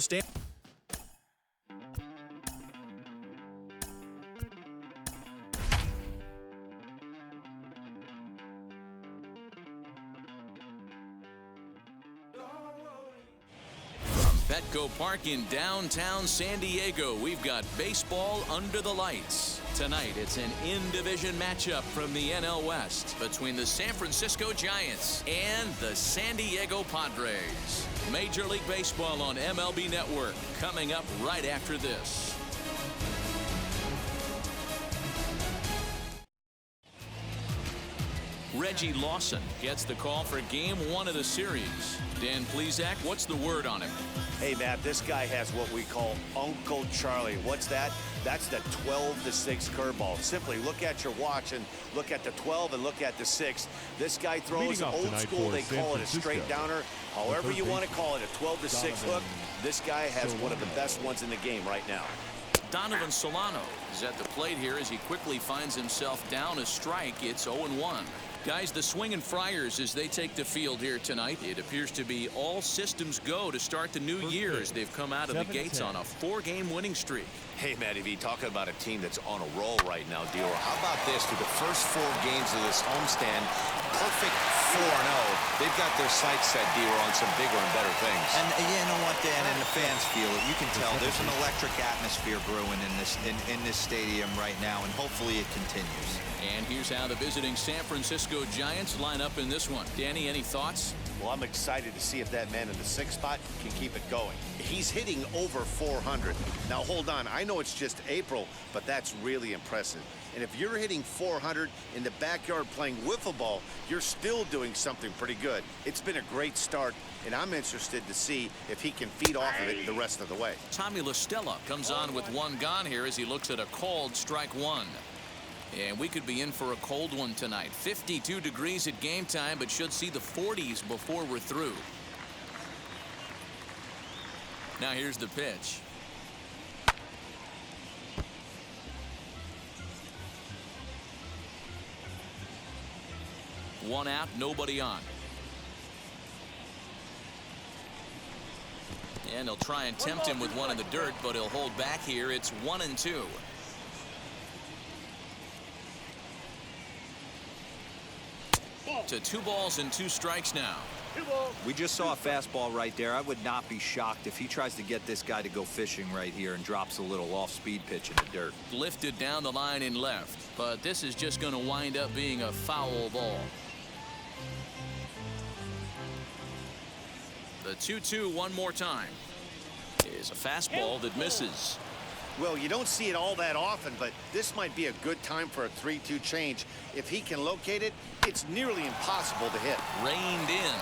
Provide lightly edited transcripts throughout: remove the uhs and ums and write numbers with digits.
stand. Petco Park in downtown San Diego, we've got baseball under the lights. Tonight, it's an in-division matchup from the NL West between the San Francisco Giants and the San Diego Padres. Major League Baseball on MLB Network coming up right after this. Reggie Lawson gets the call for Game 1 of the series. Dan Plesac, what's the word on him? Hey, Matt, this guy has what we call Uncle Charlie. What's that? That's the 12-6 curveball. Simply look at your watch and look at the 12 and look at the 6. This guy throws old school. They call it a straight downer. However you want to call it, a 12-6 hook. This guy has one of the best ones in the game right now. Donovan Solano is at the plate here as he quickly finds himself down a strike. It's 0-1. Guys, the Swingin' Friars as they take the field here tonight. It appears to be all systems go to start the new year as they've come out of the gates on a 4-game winning streak. Hey, Matty V, talking about a team that's on a roll right now, Dior. How about this? Through the first 4 games of this homestand, perfect 4-0. They've got their sights set, Dior, on some bigger and better things. And you know what, Dan, and the fans feel it. You can tell there's an electric atmosphere brewing in this stadium right now, and hopefully it continues. And here's how the visiting San Francisco Giants line up in this one. Danny, any thoughts? Well, I'm excited to see if that man in the 6th spot can keep it going. He's hitting over 400. Now, hold on. I know it's just April, but that's really impressive. And if you're hitting 400 in the backyard playing wiffle ball, you're still doing something pretty good. It's been a great start, and I'm interested to see if he can feed off of it the rest of the way. Tommy La Stella comes on with 1 gone here as he looks at a called strike 1. And we could be in for a cold one tonight. 52 degrees at game time, but should see the 40s before we're through. Now here's the pitch. One out, nobody on. And they'll try and tempt him with one in the dirt, but he'll hold back here. It's 1-2. To 2 balls and 2 strikes now. We just saw a fastball right there. I would not be shocked if he tries to get this guy to go fishing right here and drops a little off-speed pitch in the dirt. Lifted down the line in left, but this is just going to wind up being a foul ball. The 2-2 one more time is a fastball that misses. Well, you don't see it all that often, but this might be a good time for a 3-2 change. If he can locate it, it's nearly impossible to hit. Reined in.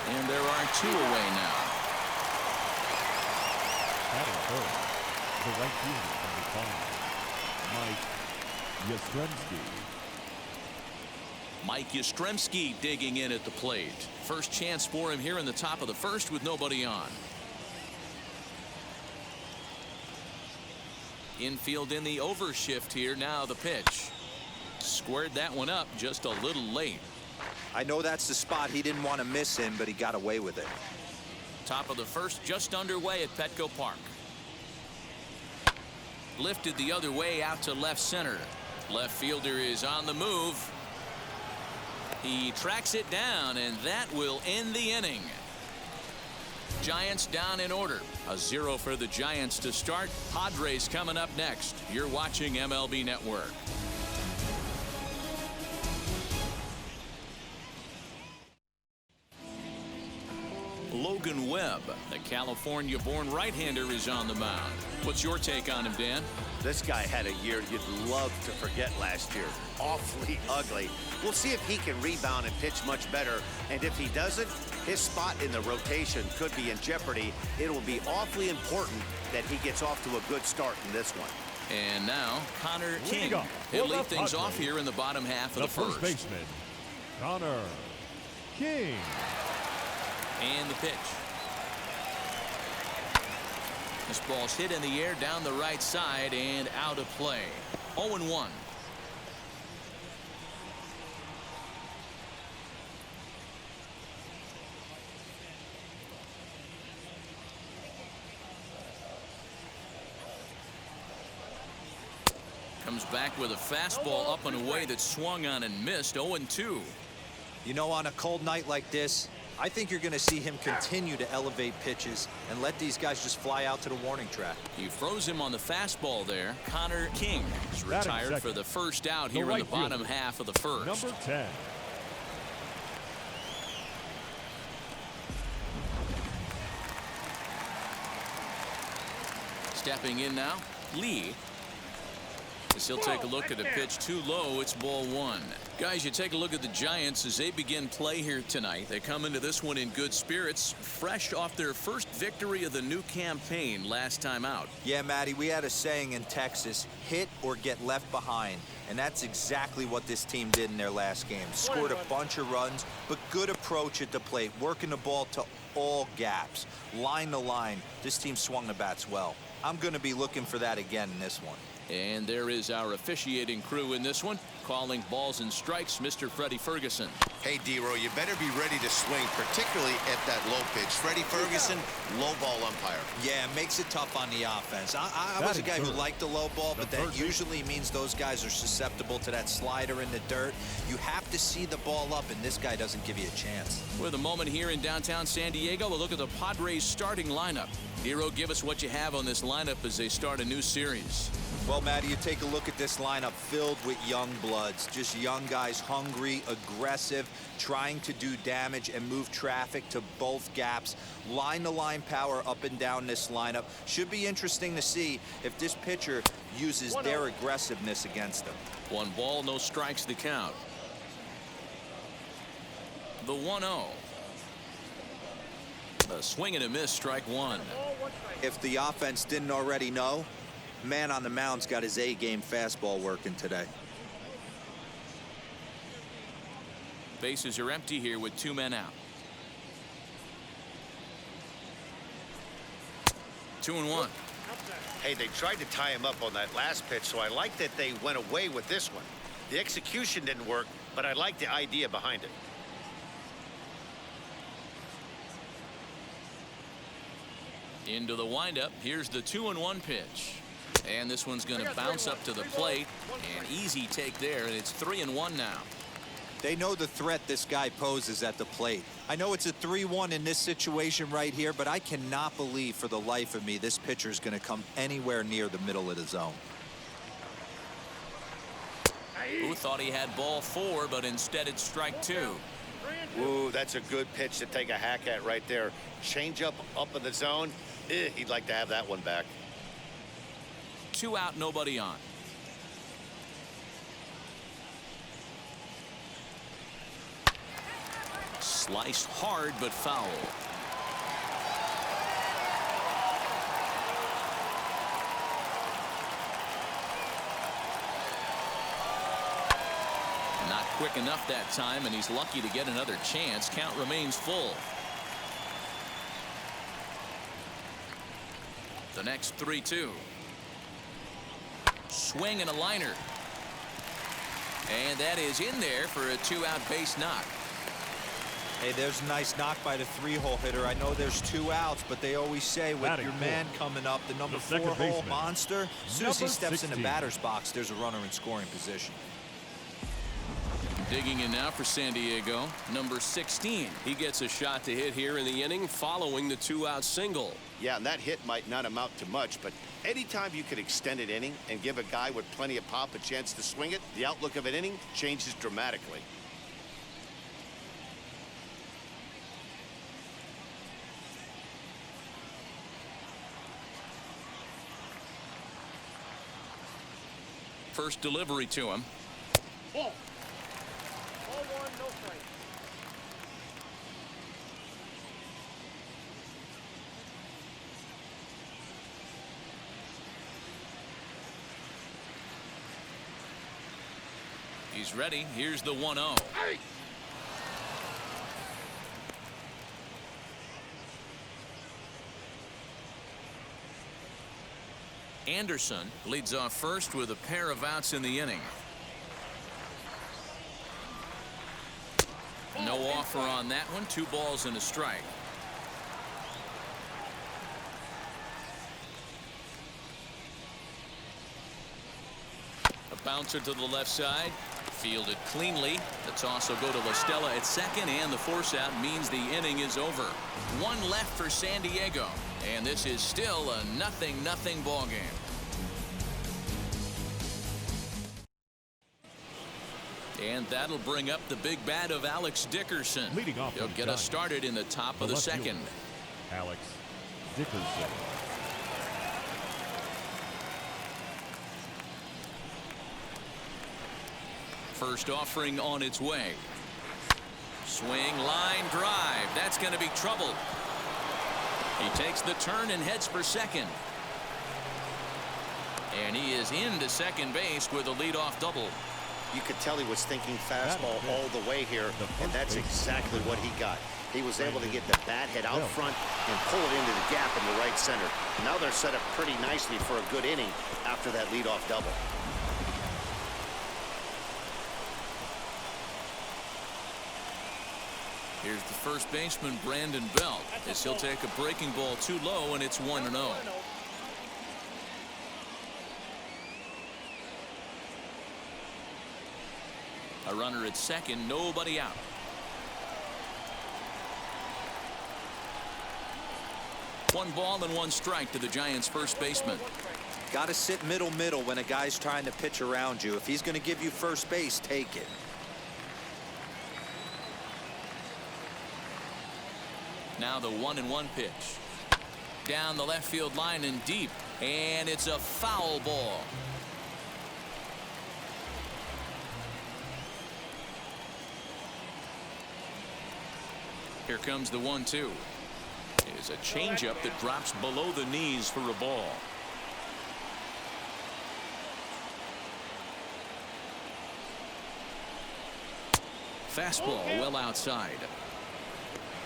And there are 2 away now. Batting first, the right fielder from the Mike Yastrzemski. Mike Yastrzemski digging in at the plate. First chance for him here in the top of the first with nobody on. Infield in the overshift here. Now the pitch. Squared that one up just a little late. I know that's the spot he didn't want to miss in, but he got away with it. Top of the first just underway at Petco Park. Lifted the other way out to left center. Left fielder is on the move. He tracks it down, and that will end the inning. Giants down in order. A 0 for the Giants to start. Padres coming up next. You're watching MLB Network. Logan Webb, the California-born right-hander, is on the mound. What's your take on him, Dan? This guy had a year you'd love to forget last year. Awfully ugly. We'll see if he can rebound and pitch much better. And if he doesn't, his spot in the rotation could be in jeopardy. It will be awfully important that he gets off to a good start in this one. And now, Connor King. He'll lead things off here in the bottom half of the first. Baseman, Connor King. And the pitch. This ball's hit in the air down the right side and out of play. 0-1. comes back with a fastball up and away that swung on and missed. 0-2. You know, on a cold night like this, I think you're going to see him continue to elevate pitches and let these guys just fly out to the warning track. He froze him on the fastball there. Connor King is Batting retired second. for the first out here right in the bottom fielder, half of the first. Number 10. Stepping in now, Lee. As he'll take a look at a pitch too low. It's ball one. Guys, you take a look at the Giants as they begin play here tonight. They come into this one in good spirits, fresh off their first victory of the new campaign last time out. Yeah, Matty, we had a saying in Texas, hit or get left behind. And that's exactly what this team did in their last game. Scored a bunch of runs, but good approach at the plate, working the ball to all gaps, line to line. This team swung the bats well. I'm going to be looking for that again in this one. And there is our officiating crew in this one, calling balls and strikes, Mr. Freddie Ferguson. Hey, D-Row, you better be ready to swing, particularly at that low pitch. Freddie Ferguson, low ball umpire. Yeah, it makes it tough on the offense. I was a guy who liked the low ball, but that usually means those guys are susceptible to that slider in the dirt. You have to see the ball up, and this guy doesn't give you a chance. With a moment here in downtown San Diego, we'll look at the Padres starting lineup. D-Row, give us what you have on this lineup as they start a new series. Well, Matty, you take a look at this lineup filled with young bloods, just young guys, hungry, aggressive, trying to do damage and move traffic to both gaps. Line-to-line power up and down this lineup. Should be interesting to see if this pitcher uses their aggressiveness against them. 1 ball, no strikes to count. The 1-0. A swing and a miss, strike one. If the offense didn't already know, man on the mound's got his A-game fastball working today. Bases are empty here with 2 men out. 2-1. Hey, they tried to tie him up on that last pitch, so I like that they went away with this one. The execution didn't work, but I like the idea behind it. Into the windup. Here's the 2-1 pitch. And this one's going to bounce up to the plate. An easy take there, and it's 3-1 now. They know the threat this guy poses at the plate. I know it's a 3-1 in this situation right here, but I cannot believe for the life of me this pitcher is going to come anywhere near the middle of the zone. Who thought he had ball 4, but instead it's strike 2. Ooh, that's a good pitch to take a hack at right there. Change up in the zone. He'd like to have that one back. 2 out, nobody on. Sliced hard, but foul. Not quick enough that time, and he's lucky to get another chance. Count remains full. The next 3-2. Swing and a liner. And that is in there for a 2-out base knock. Hey, there's a nice knock by the 3-hole hitter. I know there's 2 outs, but they always say with Batting your fourth, man coming up, the number the 4-hole baseman, monster, as soon as he number steps in the 16. batter's box, there's a runner in scoring position. Digging in now for San Diego, number 16. He gets a shot to hit here in the inning following the 2-out single. Yeah, and that hit might not amount to much, but anytime you can extend an inning and give a guy with plenty of pop a chance to swing it, the outlook of an inning changes dramatically. First delivery to him. Ball. Ball 1, no strike. He's ready. Here's the 1-0. Hey! Anderson leads off first with a pair of outs in the inning. No offer on that one. 2 balls and a strike. Bouncer to the left side. Fielded cleanly. The toss will go to La Stella at second, and the force out means the inning is over. One left for San Diego, and this is still a 0-0 ball game. And that'll bring up the big bat of Alex Dickerson. Leading off He'll get us started in the top of the second. Alex Dickerson. First offering on its way. Swing, line, drive. That's going to be trouble. He takes the turn and heads for second. And he is into second base with a leadoff double. You could tell he was thinking fastball all the way here, and that's exactly what he got. He was able to get the bat head out front and pull it into the gap in the right center. Now they're set up pretty nicely for a good inning after that leadoff double. Here's the first baseman, Brandon Belt, as he'll take a breaking ball too low, and it's 1-0. A runner at second, nobody out. One ball and one strike to the Giants' first baseman. Got to sit middle when a guy's trying to pitch around you. If he's going to give you first base, take it. Now the 1-1 pitch. Down the left field line and deep, and it's a foul ball. Here comes the 1-2. Is a changeup that drops below the knees for a ball. Fastball well outside.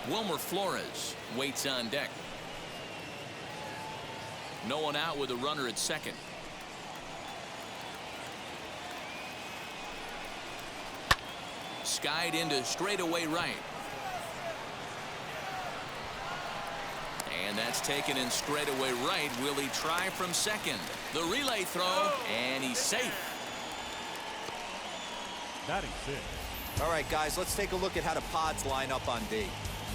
Wilmer Flores waits on deck. No one out with a runner at second. Skied into straightaway right. And that's taken in straightaway right. Will he try from second? The relay throw, and he's safe. Batting six. All right, guys, let's take a look at how the Pods line up on D.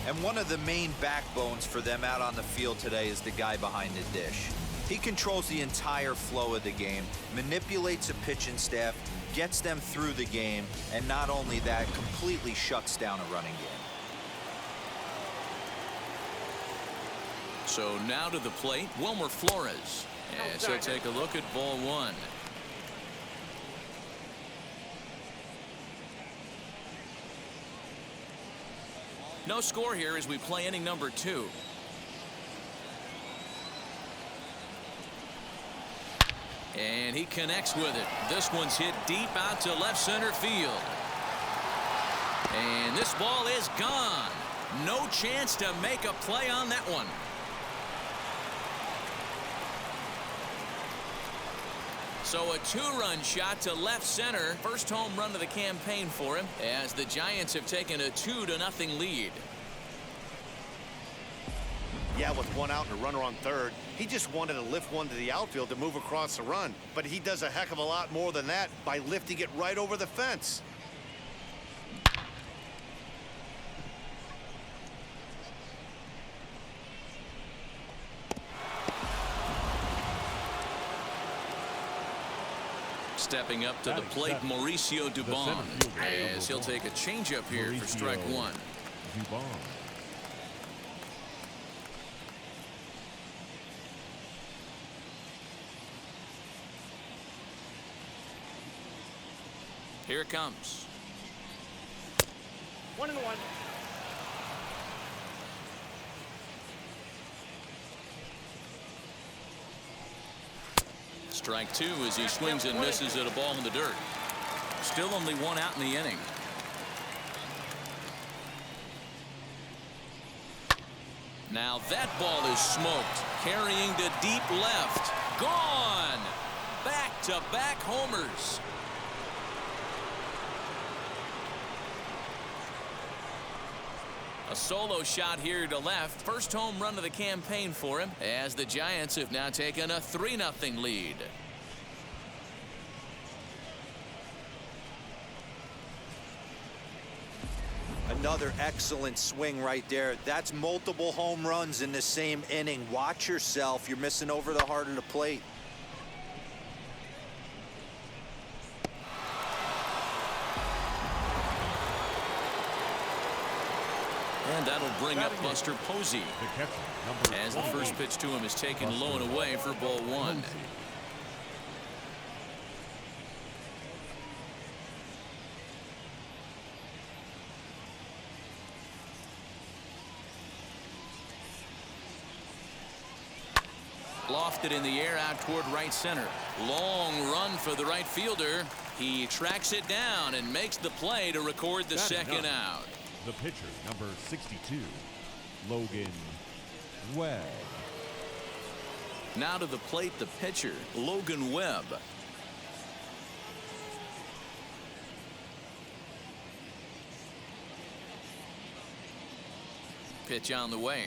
And one of the main backbones for them out on the field today is the guy behind the dish. He controls the entire flow of the game, manipulates a pitching staff, gets them through the game, and not only that, completely shuts down a running game. So now to the plate, Wilmer Flores. As he'll take a look at ball one. No score here as we play inning number 2. And he connects with it. This one's hit deep out to left center field. And this ball is gone. No chance to make a play on that one. So a 2-run shot to left center. First home run of the campaign for him as the Giants have taken a 2-0 lead. Yeah, with one out and a runner on third, he just wanted to lift one to the outfield to move across the run. But he does a heck of a lot more than that by lifting it right over the fence. Stepping up to the plate, Mauricio Dubon, as he'll take a changeup here for strike one. Dubon. Here it comes. 1-1. Strike two as he swings and misses at a ball in the dirt. Still only one out in the inning. Now that ball is smoked, carrying to deep left. Gone. Back-to-back homers. A solo shot here to left. First home run of the campaign for him as the Giants have now taken a 3-0 lead. Another excellent swing right there. That's multiple home runs in the same inning. Watch yourself. You're missing over the heart of the plate. And that'll bring up Buster Posey, The catcher, as the first pitch to him is taken low and away for ball one. Lofted in the air out toward right center. Long run for the right fielder. He tracks it down and makes the play to record the second out. The pitcher, number 62, Logan Webb. Now to the plate, the pitcher, Logan Webb. Pitch on the way.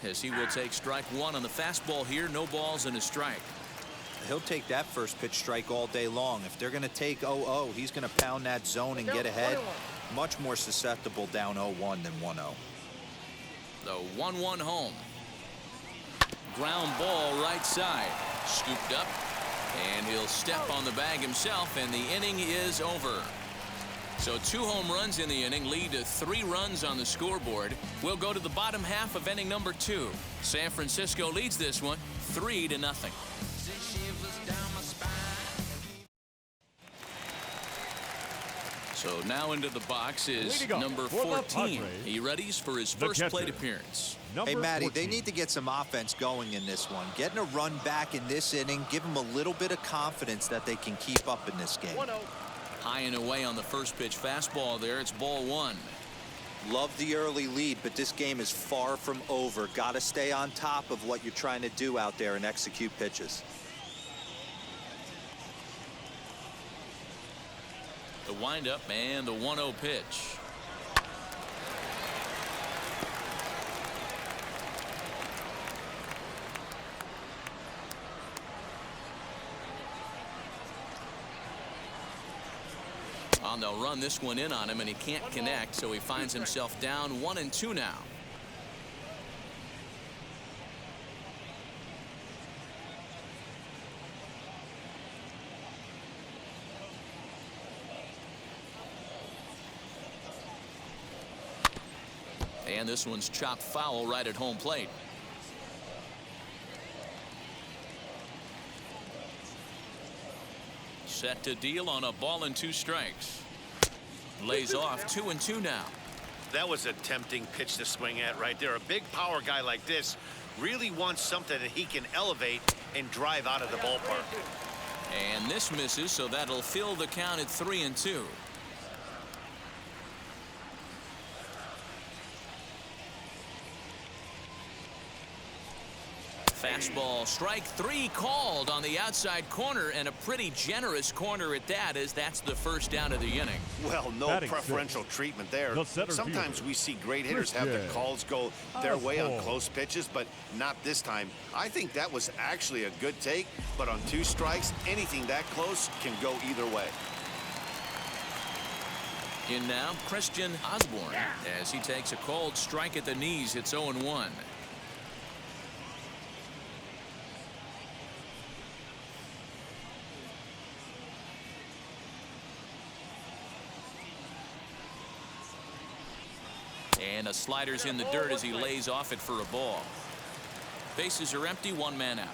As he will take strike one on the fastball here. No balls and a strike. He'll take that first pitch strike all day long. If they're going to take 0-0, he's going to pound that zone and get ahead. Much more susceptible down 0-1 than 1-0. The 1-1 home. Ground ball right side. Scooped up. And he'll step on the bag himself, and the inning is over. So 2 home runs in the inning lead to 3 runs on the scoreboard. We'll go to the bottom half of inning number 2. San Francisco leads this one 3-0. So now into the box is number 14. He readies for his first plate appearance. Hey, Matty, they need to get some offense going in this one. Getting a run back in this inning, give them a little bit of confidence that they can keep up in this game. High and away on the first pitch fastball there. It's ball one. Love the early lead, but this game is far from over. Got to stay on top of what you're trying to do out there and execute pitches. The windup and the 1-0 pitch. They'll run this one in on him, and he can't connect, so he finds himself down 1-2 now. And this one's chopped foul right at home plate. Set to deal on a ball and 2 strikes. Lays off 2-2 now. That was a tempting pitch to swing at right there. A big power guy like this really wants something that he can elevate and drive out of the ballpark. And this misses, so that'll fill the count at 3-2. Fastball, strike 3 called on the outside corner, and a pretty generous corner at that, as that's the first down of the inning. Well, no preferential treatment there. Sometimes we see great hitters have their calls go their way on close pitches, but not this time. I think that was actually a good take, but on 2 strikes, anything that close can go either way. In now, Christian Osborne, as he takes a called strike at the knees. It's 0-1. And a slider's in the dirt as he lays off it for a ball. Bases are empty, 1 man out.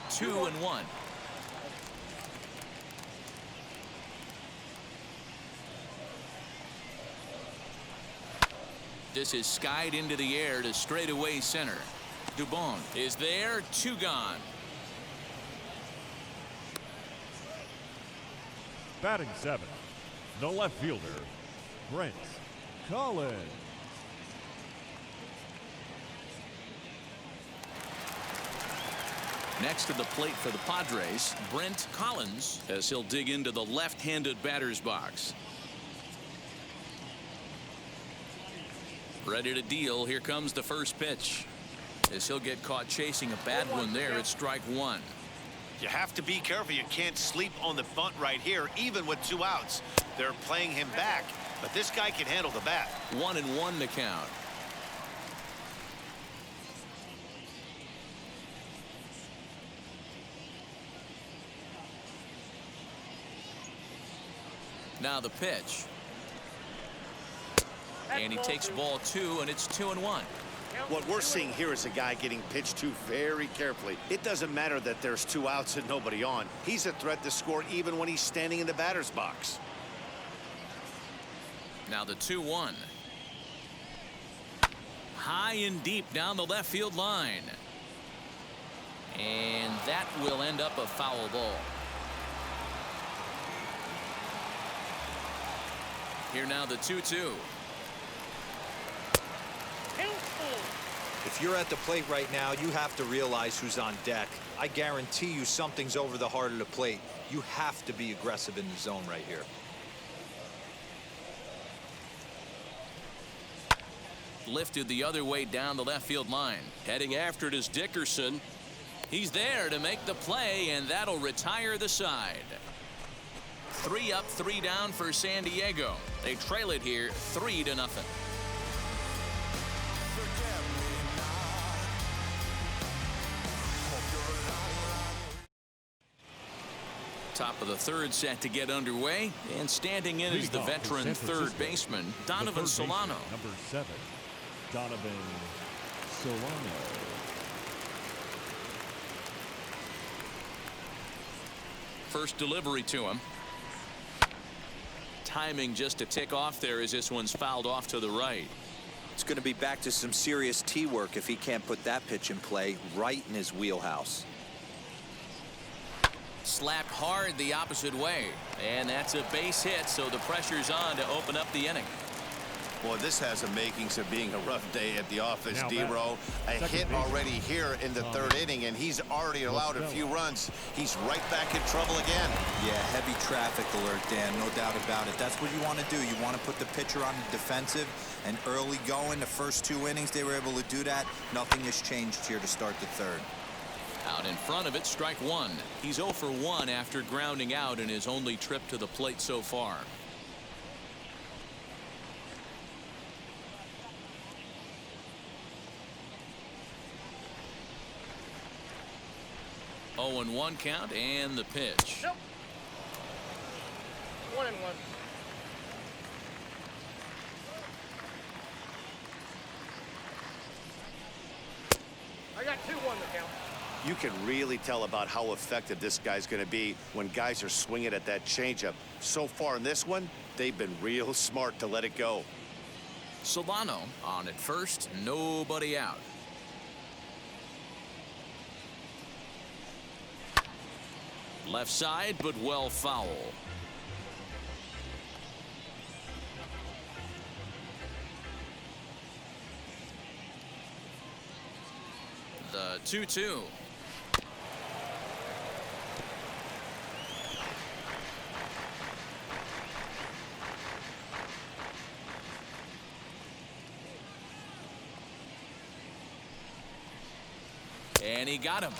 2-1. This is skied into the air to straightaway center. Dubon is there, 2 gone. Batting 7th, the left fielder, Brent Collins. Next to the plate for the Padres, Brent Collins, as he'll dig into the left-handed batter's box. Ready to deal. Here comes the first pitch. As he'll get caught chasing a bad one there at strike 1. You have to be careful. You can't sleep on the bunt right here, even with 2 outs. They're playing him back, but this guy can handle the bat. 1-1 to count. Now the pitch. And he takes ball 2, and it's 2-1. What we're seeing here is a guy getting pitched to very carefully. It doesn't matter that there's 2 outs and nobody on. He's a threat to score even when he's standing in the batter's box. Now the 2-1. High and deep down the left field line. And that will end up a foul ball. Here now the 2-2. If you're at the plate right now, you have to realize who's on deck. I guarantee you something's over the heart of the plate. You have to be aggressive in the zone right here. Lifted the other way down the left field line. Heading after it is Dickerson. He's there to make the play, and that'll retire the side. 3 up, 3 down for San Diego. They trail it here 3-0. Top of the 3rd set to get underway, and standing in is the veteran third baseman, Donovan Solano. Number 7, Donovan Solano. First delivery to him. Timing just a tick off there as this one's fouled off to the right. It's going to be back to some serious tee work if he can't put that pitch in play right in his wheelhouse. Slapped hard the opposite way, and that's a base hit, so the pressure's on to open up the inning. Boy, this has the makings of being a rough day at the office, Now D-Row. A hit already here in the 3rd inning, and he's already allowed a few runs. He's right back in trouble again. Yeah, heavy traffic alert, Dan, no doubt about it. That's what you want to do. You want to put the pitcher on the defensive, and early going, the first 2 innings, they were able to do that. Nothing has changed here to start the 3rd. Out in front of it, strike 1. He's 0 for 1 after grounding out in his only trip to the plate so far. Oh, and 1 count, and the pitch. Nope. 1-1. I got 2-1 to count. You can really tell about how effective this guy's going to be when guys are swinging at that changeup. So far in this one, they've been real smart to let it go. Solano on at first, nobody out. Left side, but well foul. The 2-2. And he got him.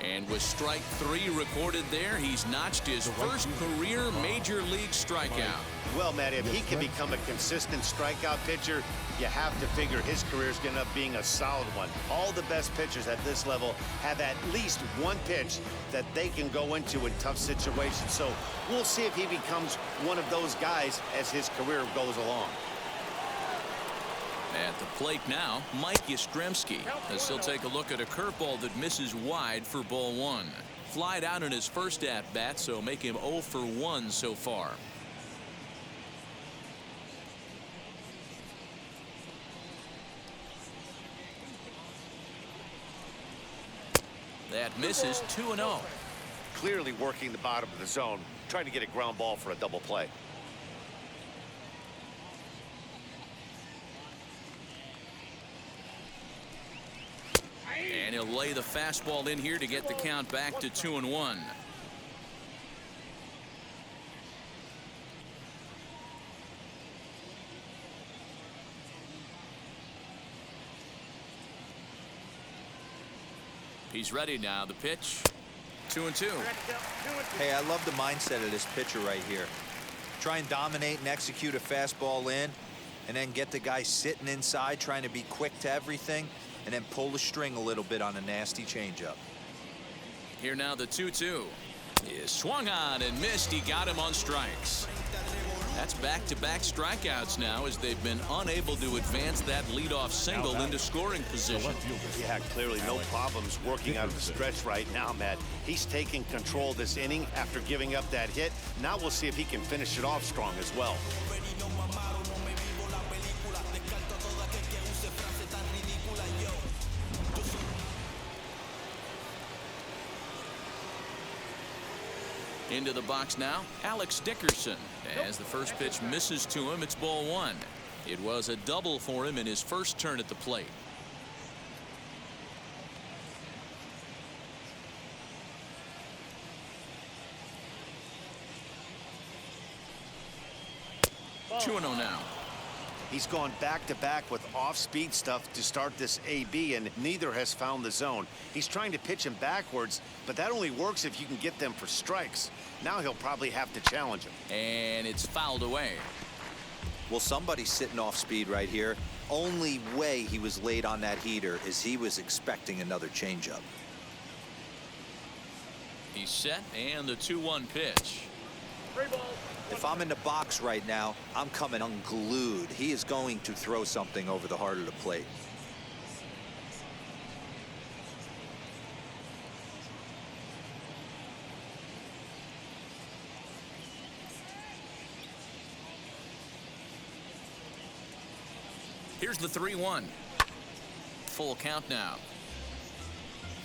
And with strike 3 recorded there, he's notched his first career major league strikeout. Well, Matt, if he can become a consistent strikeout pitcher, you have to figure his career is going to end up being a solid one. All the best pitchers at this level have at least one pitch that they can go into in tough situations. So we'll see if he becomes one of those guys as his career goes along. At the plate now, Mike Yastrzemski, as he'll take a look at a curveball that misses wide for ball 1. Flied out in his first at-bat, so make him 0 for 1 so far. That misses 2-0. Clearly working the bottom of the zone, trying to get a ground ball for a double play. And he'll lay the fastball in here to get the count back to 2-1. He's ready now. The pitch. 2-2. Hey, I love the mindset of this pitcher right here. Try and dominate and execute a fastball in, and then get the guy sitting inside trying to be quick to everything, and then pull the string a little bit on a nasty changeup. Here now the 2-2. He swung on and missed. He got him on strikes. That's back-to-back strikeouts now as they've been unable to advance that leadoff single into scoring position. Yeah, clearly no problems working out of the stretch right now, Matt. He's taking control of this inning after giving up that hit. Now we'll see if he can finish it off strong as well. Into the box now, Alex Dickerson. As the first pitch misses to him, it's ball one. It was a double for him in his first turn at the plate. Ball. 2-0 now. He's gone back-to-back with off-speed stuff to start this AB, and neither has found the zone. He's trying to pitch him backwards, but that only works if you can get them for strikes. Now he'll probably have to challenge him. And it's fouled away. Well, somebody's sitting off speed right here. Only way he was late on that heater is he was expecting another changeup. He's set, and the 2-1 pitch. Free ball. If I'm in the box right now, I'm coming unglued. He is going to throw something over the heart of the plate. Here's the 3-1. Full count now.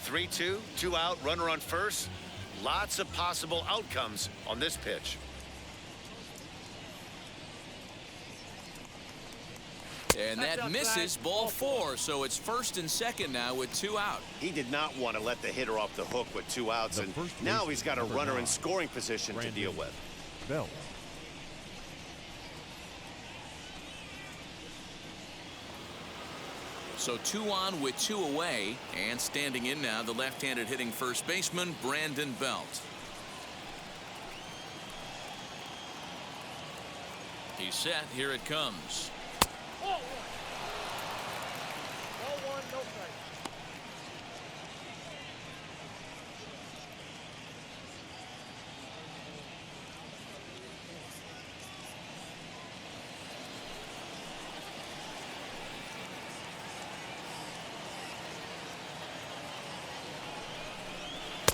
3-2, 2 out, runner on first. Lots of possible outcomes on this pitch. And that misses, ball 4, so it's first and second now with 2 out. He did not want to let the hitter off the hook with 2 outs, and now he's got a runner in scoring position to deal with. Bell. So 2 on with 2 away, and standing in now the left-handed hitting first baseman Brandon Belt. He's set. Here it comes. Ball 1. Ball 1, no strike.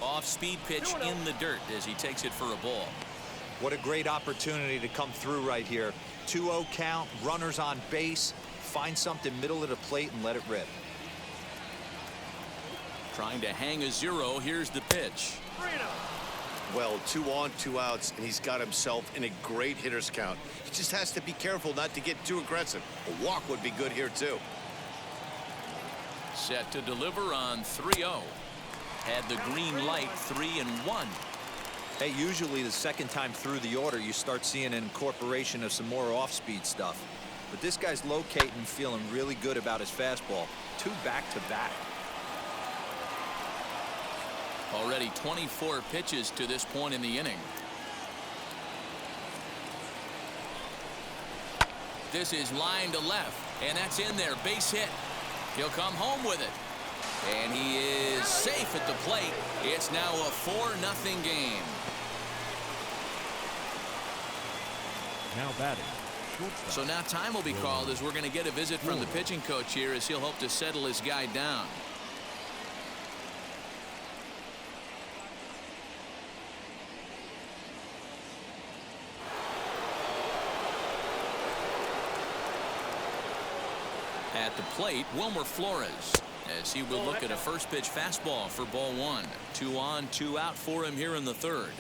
Off-speed pitch in the dirt as he takes it for a ball. What a great opportunity to come through right here. 2-0 count, runners on base. Find something middle of the plate and let it rip. Trying to hang a 0. Here's the pitch. 3-0. Well, 2 on, 2 outs, and he's got himself in a great hitter's count. He just has to be careful not to get too aggressive. A walk would be good here, too. Set to deliver on 3-0. Had the green light 3-1. Hey, usually the second time through the order, you start seeing an incorporation of some more off-speed stuff. But this guy's locating, feeling really good about his fastball. 2 back-to-back. Already 24 pitches to this point in the inning. This is line to left, and that's in there. Base hit. He'll come home with it. And he is safe at the plate. It's now a 4-0 game. Now batting. Shortstop. So now time will be called as we're going to get a visit from the pitching coach here as he'll hope to settle his guy down. At the plate, Wilmer Flores, as he will look at a first pitch fastball for ball 1. 2 on, 2 out for him here in the third.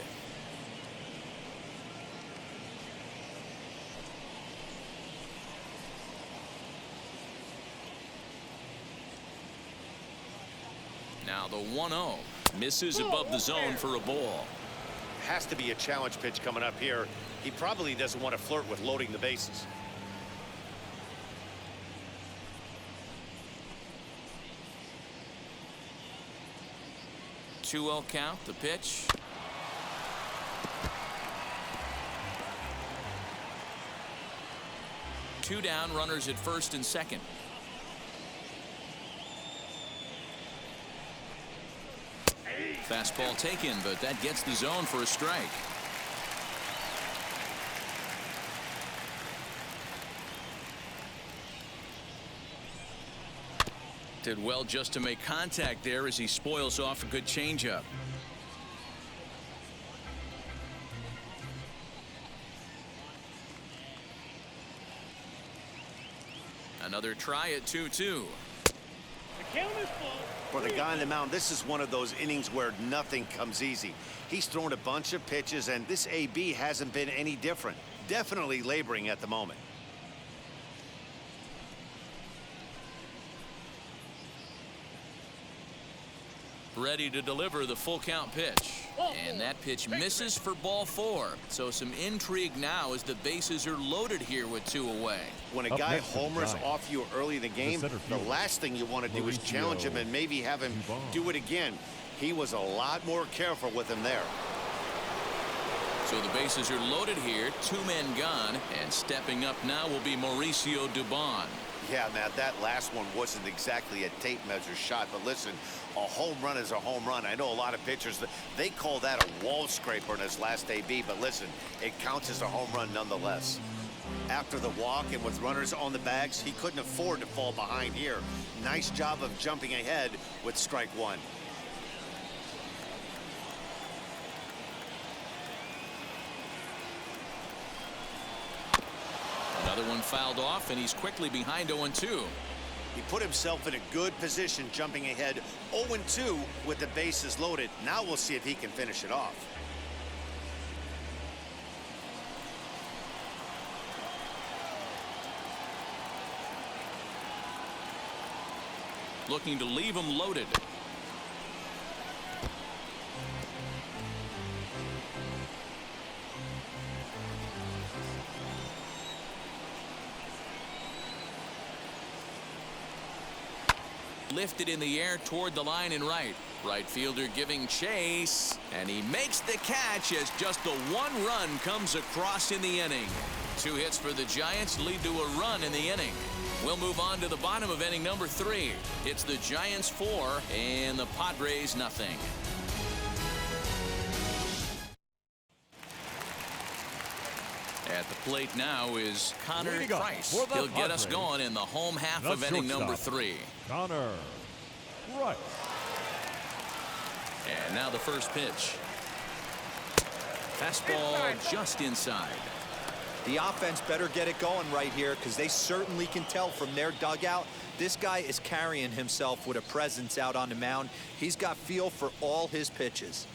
Now the 1-0 misses above the zone for a ball. Has to be a challenge pitch coming up here. He probably doesn't want to flirt with loading the bases. 2-0 count. The pitch. Two down, runners at first and second. Fastball taken, but that gets the zone for a strike. Did well just to make contact there as he spoils off a good changeup. Another try at 2-2. The count is full. For the guy on the mound, this is one of those innings where nothing comes easy. He's thrown a bunch of pitches, and this AB hasn't been any different. Definitely laboring at the moment. Ready to deliver the full count pitch. And that pitch misses for ball 4. So some intrigue now as the bases are loaded here with 2 away. When a Up guy next for homers Giants, off you early in the game, center the fielder, last thing you want to do is challenge him and maybe have him do it again. He was a lot more careful with him there. So the bases are loaded here. 2 men gone. And stepping up now will be Mauricio Dubon. Yeah, Matt, that last one wasn't exactly a tape measure shot, but listen, a home run is a home run. I know a lot of pitchers, they call that a wall scraper in his last AB, but listen, it counts as a home run nonetheless. After the walk and with runners on the bags, he couldn't afford to fall behind here. Nice job of jumping ahead with strike 1. Another one fouled off, and he's quickly behind 0-2. He put himself in a good position jumping ahead 0-2 with the bases loaded. Now we'll see if he can finish it off. Looking to leave him loaded. Lifted in the air toward the line and right. Right fielder giving chase, and he makes the catch as just the 1 run comes across in the inning. 2 hits for the Giants lead to a run in the inning. We'll move on to the bottom of inning number 3. It's the Giants 4 and the Padres nothing. At the plate now is Connor Price. He'll get us going in the home half of inning number 3. Connor Price. And now the first pitch. Fastball just inside. The offense better get it going right here because they certainly can tell from their dugout this guy is carrying himself with a presence out on the mound. He's got feel for all his pitches.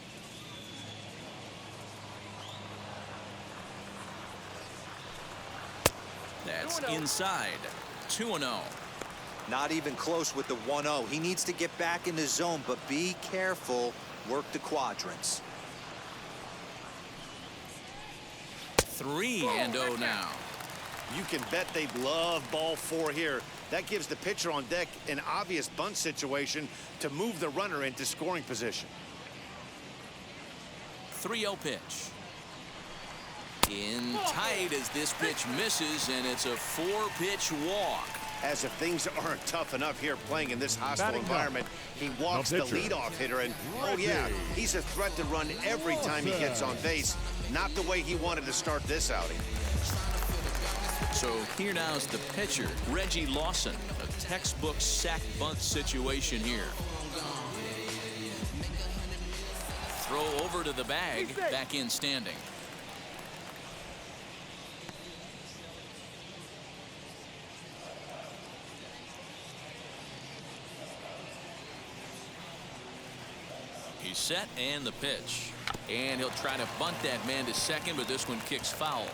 That's inside. 2-0. Not even close with the 1-0. He needs to get back in the zone, but be careful. Work the quadrants. 3-0 now. You can bet they'd love ball 4 here. That gives the pitcher on deck an obvious bunt situation to move the runner into scoring position. 3-0 pitch. In tight as this pitch misses, and it's a 4-pitch walk. As if things aren't tough enough here playing in this hostile Batting environment, he walks the pitcher, leadoff hitter, and oh yeah, he's a threat to run every time he gets on base. Not the way he wanted to start this outing. So here now is the pitcher, Reggie Lawson. A textbook sack bunt situation here. Throw over to the bag, back in standing. He's set, and the pitch. And he'll try to bunt that man to second, but this one kicks foul.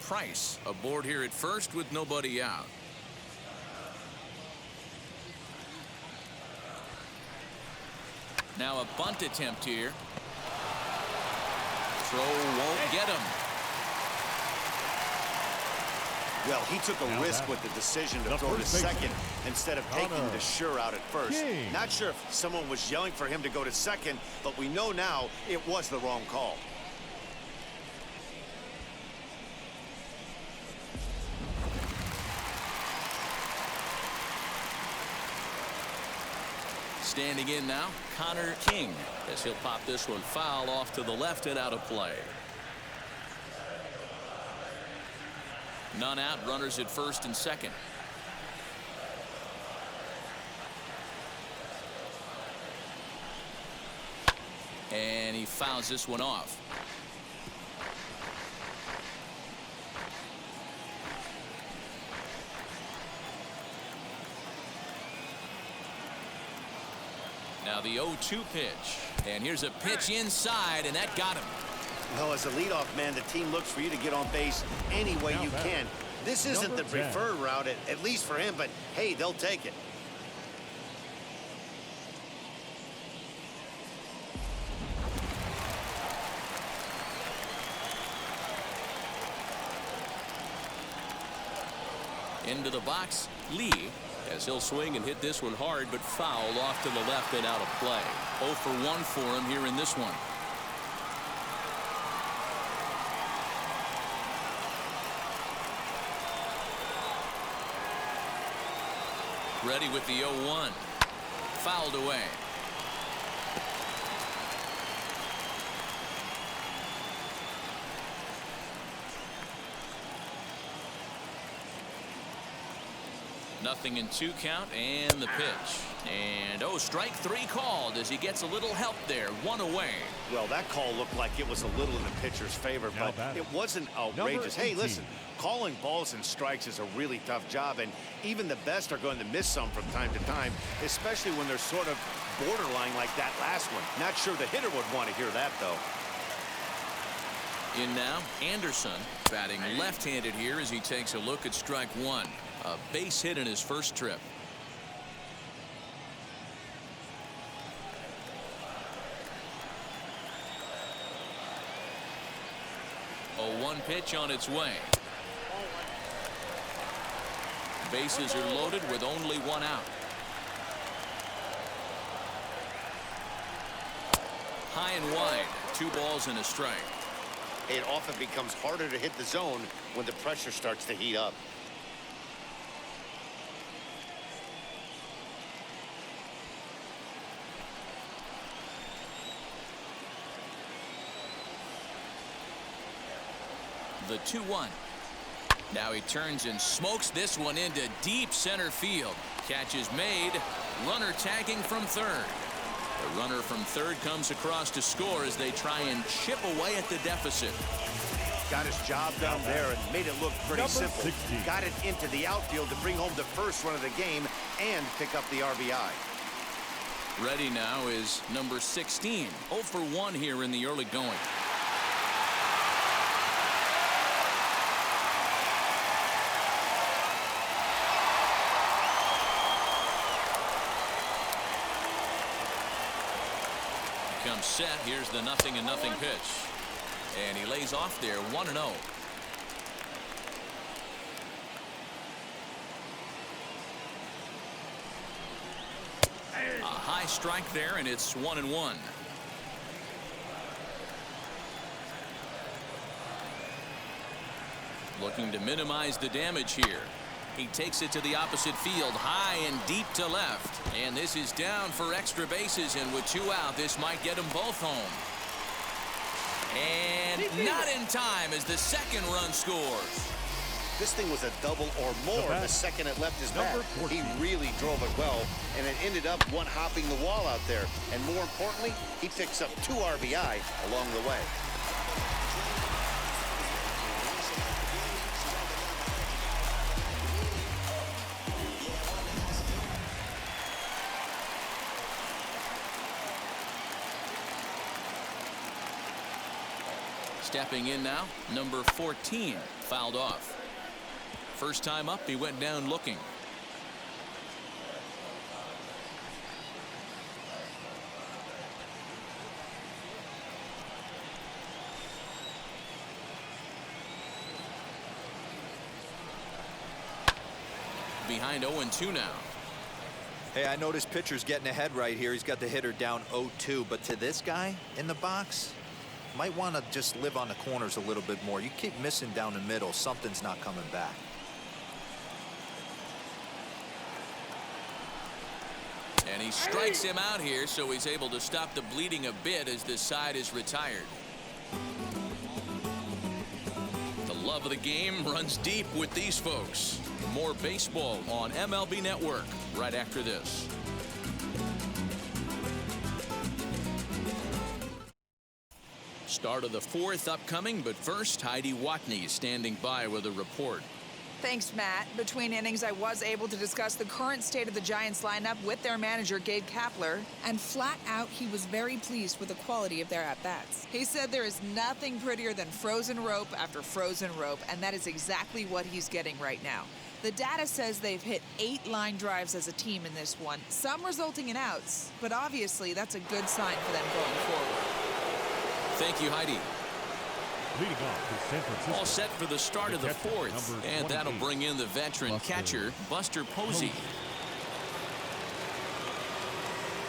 Price aboard here at first with nobody out. Now a bunt attempt here. Throw won't get him. Well, he took a risk with the decision to throw to second instead of taking the sure out at first. Not sure if someone was yelling for him to go to second, but we know now it was the wrong call. Standing in now, Connor King, as he'll pop this one foul off to the left and out of play. None out, runners at first and second. And he fouls this one off. Now the 0-2 pitch. And here's a pitch inside, and that got him. Well, as a leadoff man, the team looks for you to get on base any way you can. This isn't the preferred route, at least for him, but hey, they'll take it. Into the box, Lee, as he'll swing and hit this one hard, but foul off to the left and out of play. 0 for 1 for him here in this one. Ready with the 0-1. Fouled away. Nothing in 2 count, and the pitch. And strike 3 called as he gets a little help there. 1 away. Well, that call looked like it was a little in the pitcher's favor, but it wasn't outrageous. Hey, listen, calling balls and strikes is a really tough job, and even the best are going to miss some from time to time, especially when they're sort of borderline like that last one. Not sure the hitter would want to hear that, though. In now, Anderson batting left-handed here as he takes a look at strike 1. A base hit in his first trip. 0-1 pitch on its way. Bases are loaded with only 1 out. High and wide. 2 balls and a strike. It often becomes harder to hit the zone when the pressure starts to heat up. The 2-1. Now he turns and smokes this one into deep center field. Catch is made. Runner tagging from third. The runner from third comes across to score as they try and chip away at the deficit. Got his job done there and made it look pretty simple. 16. Got it into the outfield to bring home the first run of the game and pick up the RBI. Ready now is number 16. 0 for 1 here in the early going. Comes set. Here's the 0-0 pitch. And he lays off there 1-0. A high strike there, and it's 1-1. Looking to minimize the damage here. He takes it to the opposite field, high and deep to left. And this is down for extra bases, and with 2 out, this might get them both home. And not in time as the second run scores. This thing was a double or more the second it left his bat. He really drove it well, and it ended up one-hopping the wall out there. And more importantly, he picks up 2 RBI along the way. Stepping in now, number 14, fouled off. First time up, he went down looking. behind 0-2 now. Hey, I noticed pitcher's getting ahead right here. He's got the hitter down 0-2, but to this guy in the box, might want to just live on the corners a little bit more. You keep missing down the middle, something's not coming back. And he strikes him out here, so he's able to stop the bleeding a bit as this side is retired. The love of the game runs deep with these folks. More baseball on MLB Network right after this. Start of the fourth upcoming, but first, Heidi Watney standing by with a report. Thanks, Matt. Between innings, I was able to discuss the current state of the Giants lineup with their manager, Gabe Kapler, and flat out, he was very pleased with the quality of their at-bats. He said there is nothing prettier than frozen rope after frozen rope, and that is exactly what he's getting right now. The data says they've hit 8 line drives as a team in this one, some resulting in outs, but obviously that's a good sign for them going forward. Thank you, Heidi. Leading off is San Francisco. All set for the start of the fourth, and that'll bring in the veteran catcher, Buster Posey.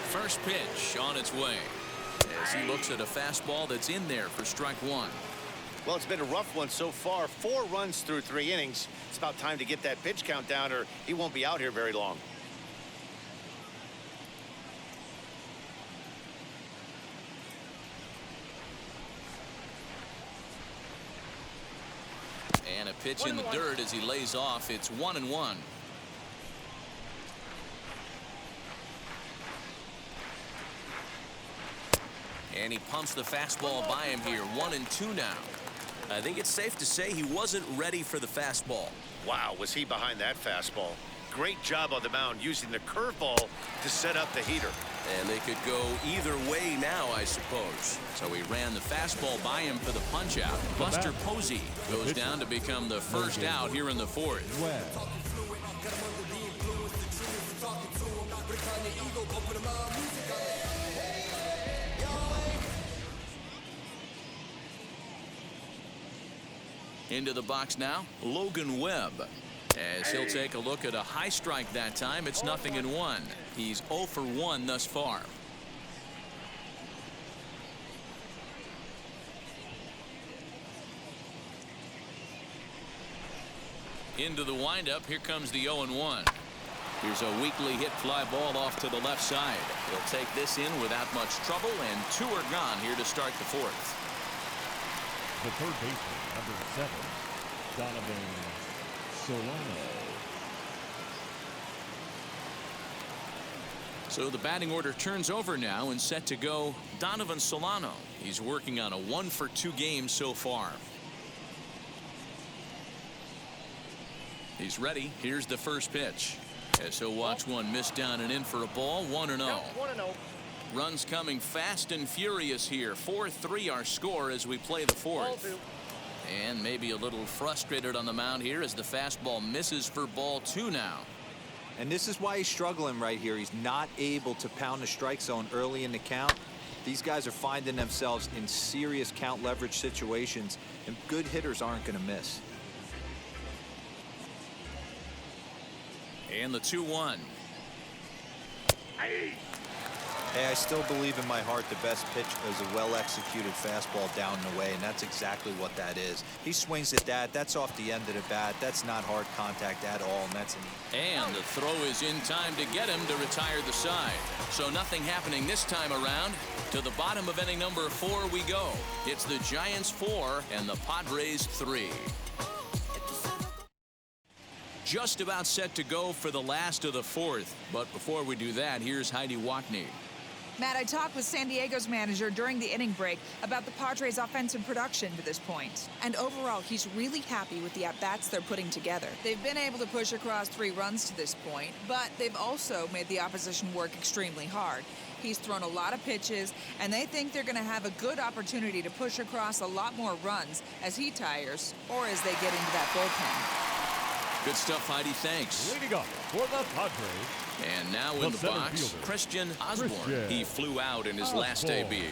First pitch on its way as he looks at a fastball that's in there for strike one. Well, it's been a rough one so far. 4 runs through 3 innings. It's about time to get that pitch count down, or he won't be out here very long. And a pitch in the dirt as he lays off. It's 1-1. And he pumps the fastball by him here. 1-2 now. I think it's safe to say he wasn't ready for the fastball. Wow, was he behind that fastball. Great job on the mound using the curveball to set up the heater. And they could go either way now, I suppose. So he ran the fastball by him for the punch out. Buster Posey goes down to become the first out here in the fourth. Into the box now, Logan Webb. As he'll take a look at a high strike that time, it's 0-1. He's 0 for 1 thus far. Into the windup, here comes the 0-1. Here's a weakly hit fly ball off to the left side. He'll take this in without much trouble, and 2 are gone here to start the fourth. The third baseman, number 7, Donovan Solano. So the batting order turns over now and set to go Donovan Solano. He's working on a 1 for 2 game so far. He's ready. Here's the first pitch. As he'll watch one miss down and in for a ball. 1-0. 1-0. Runs coming fast and furious here. 4-3 our score as we play the fourth. And maybe a little frustrated on the mound here as the fastball misses for ball 2 now. And this is why he's struggling right here. He's not able to pound the strike zone early in the count. These guys are finding themselves in serious count leverage situations, and good hitters aren't going to miss. And the 2-1. Hey, I still believe in my heart the best pitch is a well-executed fastball down the way, and that's exactly what that is. He swings at that. That's off the end of the bat. That's not hard contact at all, and that's And the throw is in time to get him to retire the side. So nothing happening this time around. To the bottom of inning number 4 we go. It's the Giants 4 and the Padres 3. Just about set to go for the last of the fourth. But before we do that, here's Heidi Watney. Matt, I talked with San Diego's manager during the inning break about the Padres' offensive production to this point. And overall, he's really happy with the at-bats they're putting together. They've been able to push across 3 runs to this point, but they've also made the opposition work extremely hard. He's thrown a lot of pitches, and they think they're going to have a good opportunity to push across a lot more runs as he tires or as they get into that bullpen. Good stuff, Heidi. Thanks. Leading off for the Padres. And now in the box, fielder, Christian Osborne. He flew out in his last AB.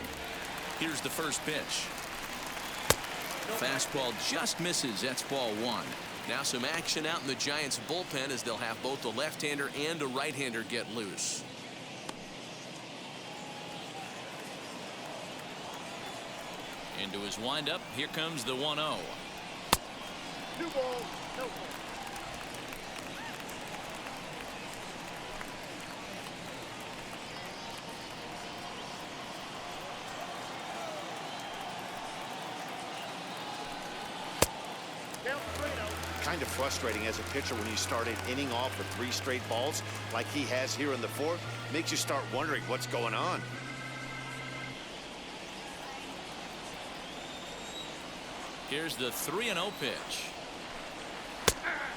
Here's the first pitch. Fastball just misses. That's ball one. Now some action out in the Giants bullpen as they'll have both a left-hander and a right-hander get loose. Into his windup. Here comes the 1-0. 2 balls, no balls. Count 3-0. Kind of frustrating as a pitcher when you start an inning off with 3 straight balls like he has here in the 4th. Makes you start wondering what's going on. Here's the 3-0 pitch.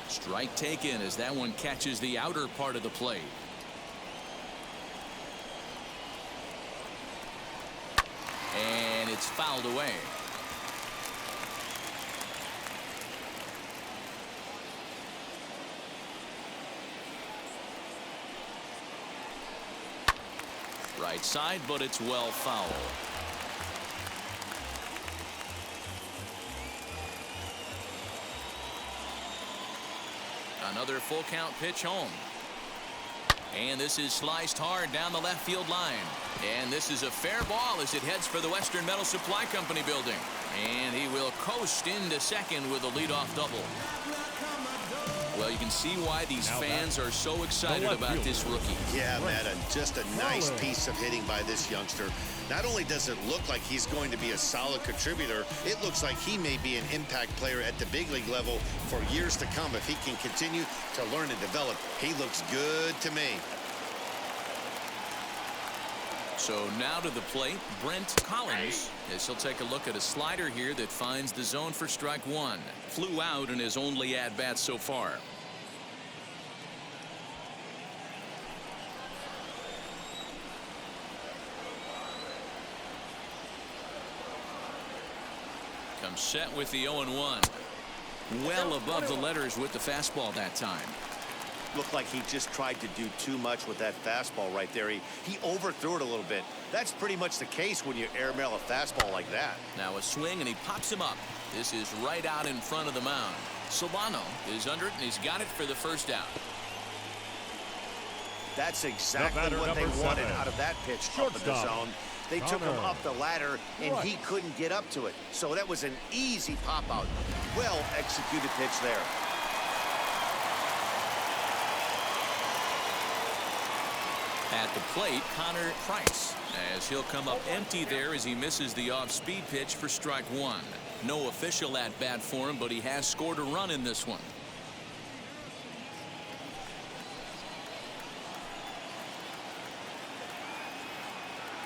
Strike taken as that one catches the outer part of the plate. And it's fouled away. Right side, but it's well foul. Another full count pitch home. And this is sliced hard down the left field line. And this is a fair ball as it heads for the Western Metal Supply Company building. And he will coast into second with a leadoff double. Well, you can see why these fans are so excited about this rookie. Yeah, Matt, just a nice piece of hitting by this youngster. Not only does it look like he's going to be a solid contributor, it looks like he may be an impact player at the big league level for years to come if he can continue to learn and develop. He looks good to me. So now to the plate, Brent Collins, as he'll take a look at a slider here that finds the zone for strike one. Flew out in his only at-bat so far. Comes set with the 0-1. Well above the letters with the fastball that time. Looked like he just tried to do too much with that fastball right there. He overthrew it a little bit. That's pretty much the case when you airmail a fastball like that. Now a swing and he pops him up. This is right out in front of the mound. Solano is under it and he's got it for the first out. That's exactly what they wanted out of that pitch up in the zone. They took him up the ladder and he couldn't get up to it. So that was an easy pop out. Well executed pitch there. At the plate, Connor Price, as he'll come up empty there as he misses the off-speed pitch for strike one. No official at-bat for him, but he has scored a run in this one.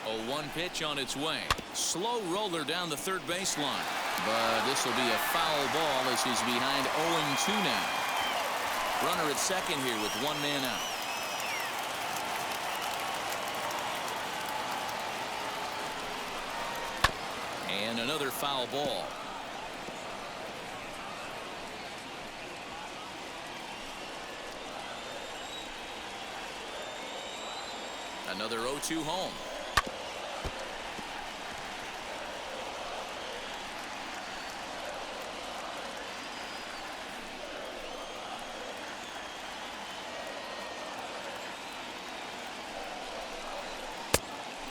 A 1 pitch on its way. Slow roller down the third baseline. But this will be a foul ball as he's behind 0-2 now. Runner at second here with 1 man out. And another foul ball. Another 0-2 home.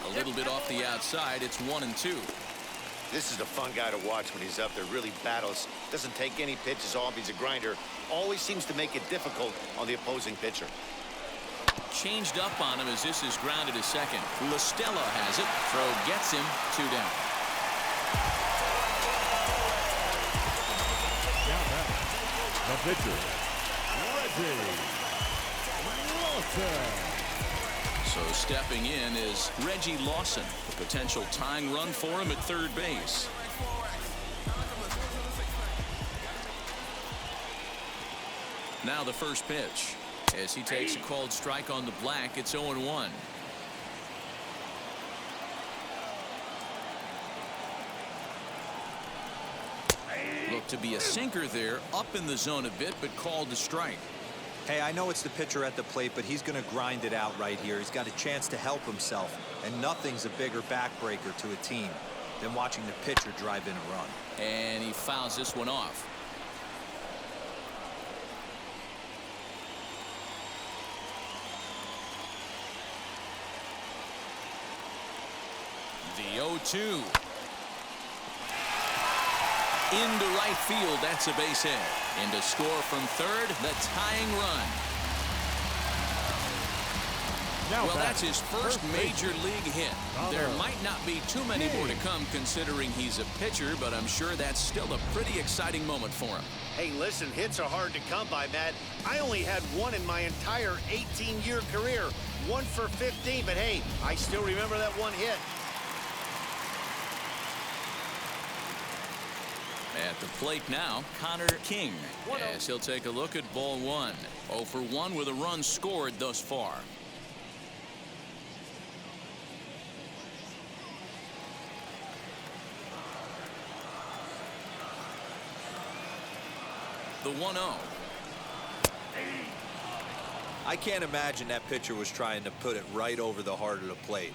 A little bit off the outside. It's 1-2. This is a fun guy to watch when he's up there. Really battles. Doesn't take any pitches off. He's a grinder. Always seems to make it difficult on the opposing pitcher. Changed up on him as this is grounded to second. LaStella has it. Throw gets him. 2 down. Now back, the pitcher, Reggie Lawson. So stepping in is Reggie Lawson, a potential tying run for him at third base. Now the first pitch. As he takes a called strike on the black, it's 0-1. Looked to be a sinker there, up in the zone a bit, but called the strike. Hey, I know it's the pitcher at the plate, but he's going to grind it out right here. He's got a chance to help himself, and nothing's a bigger backbreaker to a team. than watching the pitcher drive in a run. And he fouls this one off. The 0-2. Into right field. That's a base hit. And to score from third, the tying run. Well, that's his first major league hit. There might not be too many more to come considering he's a pitcher, but I'm sure that's still a pretty exciting moment for him. Hey, listen, hits are hard to come by, Matt. I only had one in my entire 18-year career. 1 for 15, but hey, I still remember that one hit. At the plate now, Connor King, as he'll take a look at ball one. 0 for 1 with a run scored thus far. The 1-0. I can't imagine that pitcher was trying to put it right over the heart of the plate.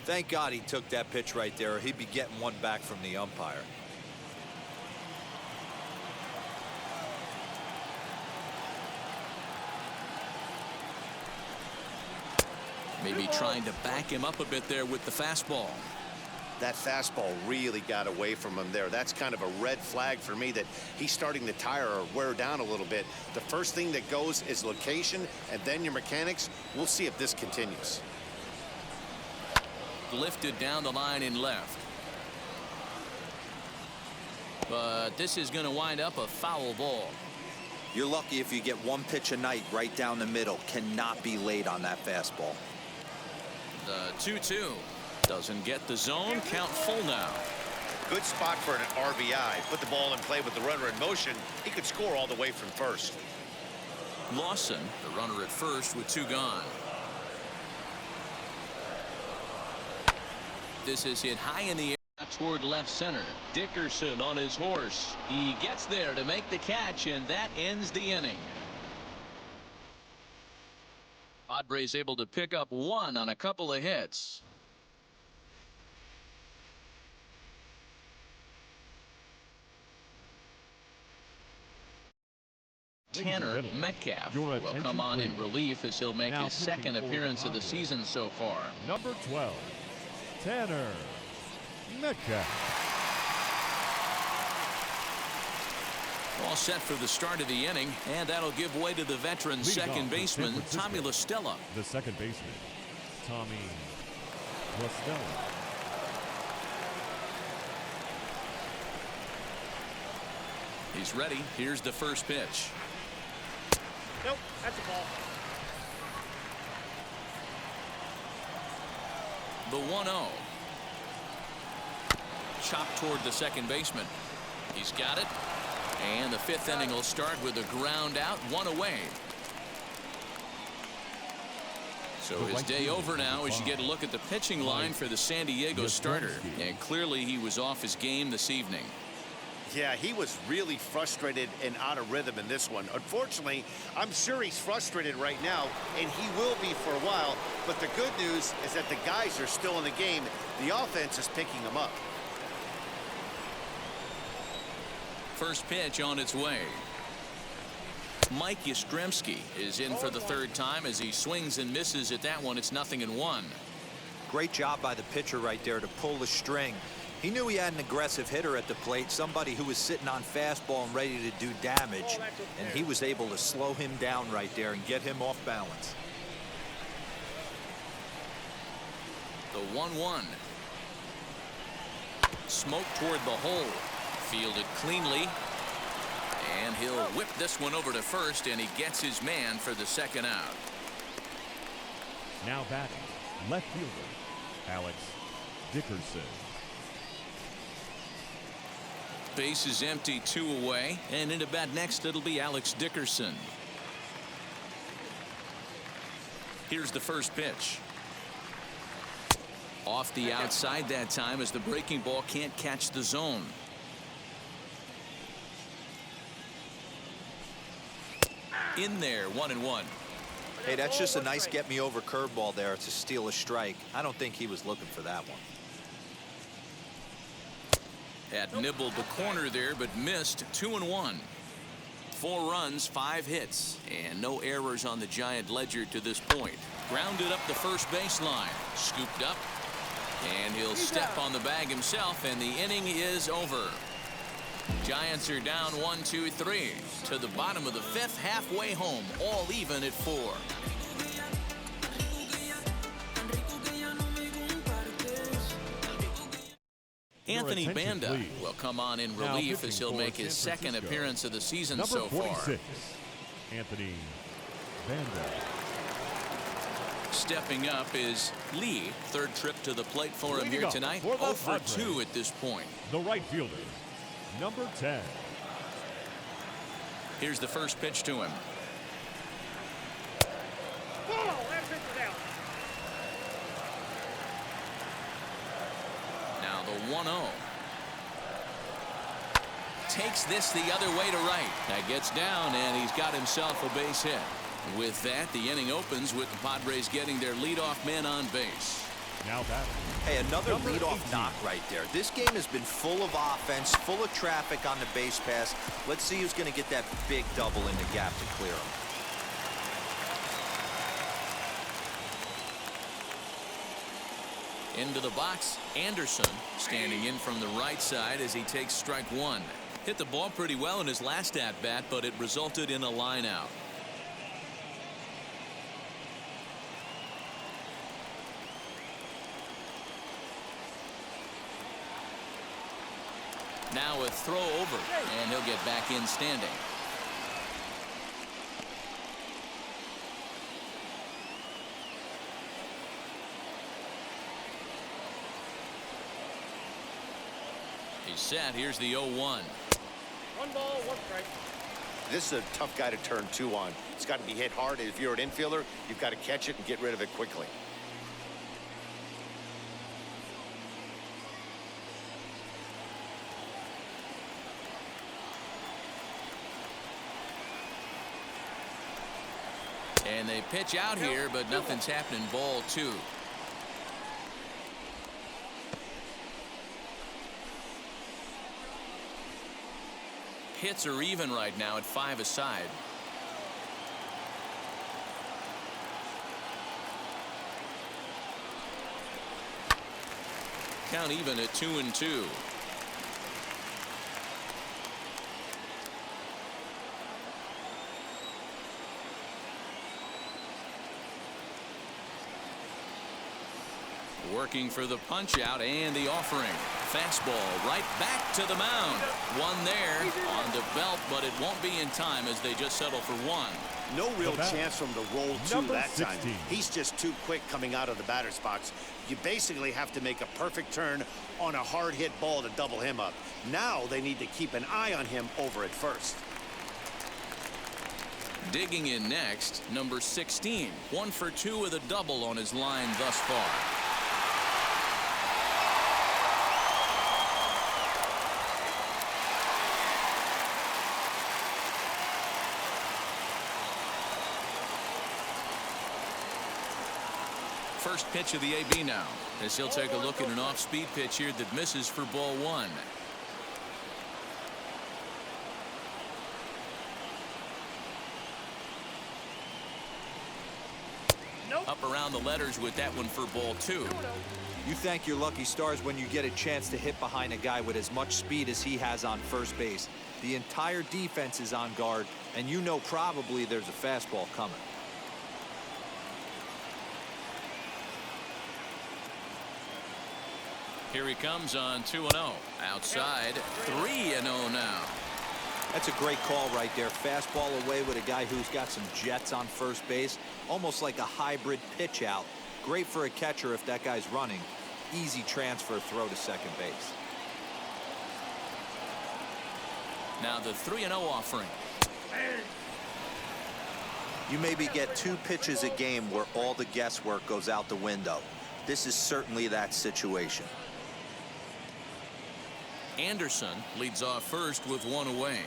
Thank God he took that pitch right there, or he'd be getting one back from the umpire. Maybe trying to back him up a bit there with the fastball. That fastball really got away from him there. That's kind of a red flag for me that he's starting to tire or wear down a little bit. The first thing that goes is location and then your mechanics. We'll see if this continues. Lifted down the line in left. But this is going to wind up a foul ball. You're lucky if you get one pitch a night right down the middle. Cannot be late on that fastball. The 2-2. Doesn't get the zone. Count full now. Good spot for an RBI. Put the ball in play with the runner in motion. He could score all the way from first. Lawson, the runner at first with 2 gone. This is hit high in the air toward left center. Dickerson on his horse. He gets there to make the catch, and that ends the inning. Padres able to pick up 1 on a couple of hits. Tanner Metcalf will come on in relief as he'll make his second appearance of the season so far. Number 12, Tanner Metcalf. All set for the start of the inning, and that'll give way to the veteran second baseman Tommy La Stella. The second baseman, Tommy La Stella. He's ready. Here's the first pitch. Nope, that's a ball. The 1-0. Chopped toward the second baseman. He's got it. And the 5th inning will start with a ground out, 1 away. So his day over now as you get a look at the pitching line for the San Diego starter. And clearly he was off his game this evening. Yeah, he was really frustrated and out of rhythm in this one. Unfortunately, I'm sure he's frustrated right now, and he will be for a while. But the good news is that the guys are still in the game. The offense is picking them up. First pitch on its way. Mike Yastrzemski is in for the 3rd time as he swings and misses at that one. It's 0-1. Great job by the pitcher right there to pull the string. He knew he had an aggressive hitter at the plate, somebody who was sitting on fastball and ready to do damage, and he was able to slow him down right there and get him off balance. The 1-1. Smoke toward the hole. Fielded cleanly. And he'll whip this one over to first, and he gets his man for the second out. Now batting, left fielder, Alex Dickerson. Base is empty, 2 away, and into bat next it'll be Alex Dickerson. Here's the first pitch. Off the outside that time as the breaking ball can't catch the zone. In there, 1-1. Hey, that's just a nice get me over curveball there to steal a strike. I don't think he was looking for that one. That nibbled the corner there, but missed. 2-1. 4 runs, 5 hits, and no errors on the Giant ledger to this point. Grounded up the first baseline. Scooped up, and he'll step on the bag himself, and the inning is over. Giants are down 1-2-3 to the bottom of the 5th, halfway home, all even at 4. Anthony Banda please. will come on in Now relief pitching as he'll for make his San second Francisco, appearance of the season number so 46, far. Anthony Banda. Stepping up is Lee. Third trip to the plate for him Leading here up tonight. for the 0 for Padres, 2 at this point. the right fielder, number 10. Here's the first pitch to him. Ball. That pitch is out. Now the 1-0. Takes this the other way to right. That gets down, and he's got himself a base hit. With that, the inning opens with the Padres getting their leadoff man on base. Now batting. Hey, another Number leadoff 18. knock right there. This game has been full of offense, full of traffic on the base pass. Let's see who's going to get that big double in the gap to clear him. Into the box, Anderson standing in from the right side as he takes strike 1. Hit the ball pretty well in his last at-bat, but it resulted in a line out. Now a throw over, and he'll get back in standing. He's set. Here's the 0-1. 1 ball, 1 strike. This is a tough guy to turn 2 on. It's got to be hit hard. If you're an infielder, you've got to catch it and get rid of it quickly. And they pitch out here, but nothing's happening. Ball 2. Hits are even right now at 5 aside. Count even at 2-2. Working for the punch out and the offering. Fastball right back to the mound. One there on the belt, but it won't be in time as they just settle for 1. No real chance from the roll 2 Number that time. 16. He's just too quick coming out of the batter's box. You basically have to make a perfect turn on a hard hit ball to double him up. Now they need to keep an eye on him over at first. Digging in next, number 16. 1 for 2 with a double on his line thus far. First pitch of the AB now, as he'll take a look at an off-speed pitch here that misses for ball 1. Up around the letters with that one for ball 2. You thank your lucky stars when you get a chance to hit behind a guy with as much speed as he has on first base. The entire defense is on guard, and you know probably there's a fastball coming. Here he comes on 2-0. Outside, 3-0 now. That's a great call right there. Fastball away with a guy who's got some jets on first base. Almost like a hybrid pitch out. Great for a catcher if that guy's running. Easy transfer throw to second base. Now the 3-0 offering. You maybe get 2 pitches a game where all the guesswork goes out the window. This is certainly that situation. Anderson leads off first with 1 away.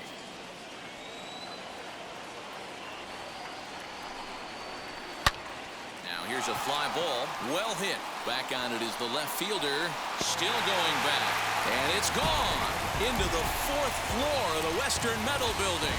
Now here's Here's a fly ball. Well hit. Back on it is the left fielder. Still going back. And it's gone into the 4th floor of the Western Metal Building.